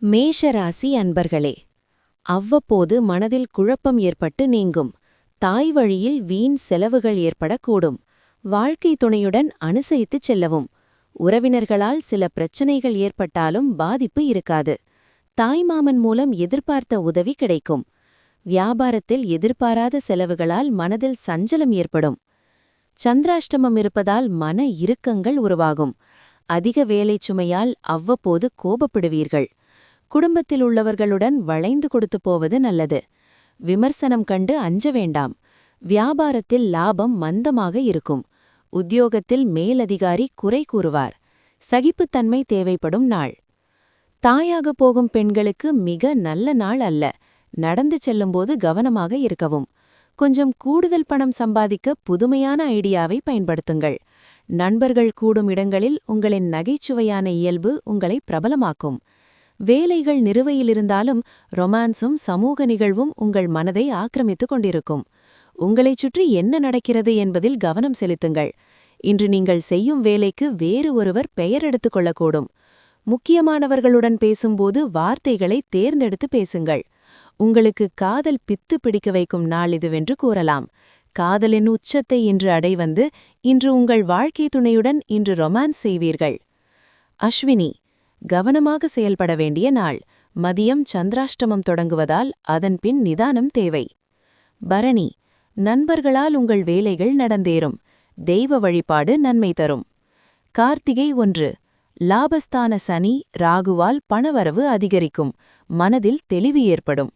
மேஷராசி அன்பர்களே, அவ்வப்போது மனதில் குழப்பம் ஏற்பட்டு நீங்கும். தாய் வழியில் வீண் செலவுகள் ஏற்படக்கூடும். வாழ்க்கை துணையுடன் அனுசரித்துச் செல்லவும். உறவினர்களால் சில பிரச்சனைகள் ஏற்பட்டாலும் பாதிப்பு இருக்காது. தாய்மாமன் மூலம் எதிர்பார்த்த உதவி கிடைக்கும். வியாபாரத்தில் எதிர்பாராத செலவுகளால் மனதில் சஞ்சலம் ஏற்படும். சந்திராஷ்டமம் இருப்பதால் மன இறுக்கங்கள் உருவாகும். அதிக வேலைச் சுமையால் அவ்வப்போது கோபப்படுவீர்கள். குடும்பத்தில் உள்ளவர்களுடன் வளைந்து கொடுத்து போவது நல்லது. விமர்சனம் கண்டு அஞ்ச வேண்டாம். வியாபாரத்தில் லாபம் மந்தமாக இருக்கும். உத்தியோகத்தில் மேலதிகாரி குறை கூறுவார். சகிப்புத்தன்மை தேவைப்படும் நாள். தாயாக போகும் பெண்களுக்கு மிக நல்ல நாள் அல்ல. நடந்து செல்லும்போது கவனமாக இருக்கவும். கொஞ்சம் கூடுதல் பணம் சம்பாதிக்க புதுமையான ஐடியாவை பயன்படுத்துங்கள். நண்பர்கள் கூடும் இடங்களில் உங்களின் நகைச்சுவையான இயல்பு உங்களை பிரபலமாக்கும். வேலைகள் நிறுவையிலிருந்தாலும் ரொமான்ஸும் சமூக நிகழ்வும் உங்கள் மனதை ஆக்கிரமித்துக் கொண்டிருக்கும். உங்களைச் சுற்றி என்ன நடக்கிறது என்பதில் கவனம் செலுத்துங்கள். இன்று நீங்கள் செய்யும் வேலைக்கு வேறு ஒருவர் பெயர் எடுத்துக் கொள்ளக்கூடும். முக்கியமானவர்களுடன் பேசும்போது வார்த்தைகளை தேர்ந்தெடுத்து பேசுங்கள். உங்களுக்கு காதல் பித்து பிடிக்க வைக்கும் நாள் இதுவென்று கூறலாம். காதலின் உச்சத்தை இன்று அடைவந்து இன்று உங்கள் வாழ்க்கை துணையுடன் இன்று ரொமான்ஸ் செய்வீர்கள். அஸ்வினி, கவனமாக செயல்பட வேண்டிய நாள். மதியம் சந்திராஷ்டமம் தொடங்குவதால் அதன்பின் நிதானம் தேவை. பரணி, நண்பர்களால் உங்கள் வேலைகள் நடந்தேறும். தெய்வ வழிபாடு நன்மை தரும். கார்த்திகை 1, லாபஸ்தான சனி ராகுவால் பணவரவு அதிகரிக்கும். மனதில் தெளிவு ஏற்படும்.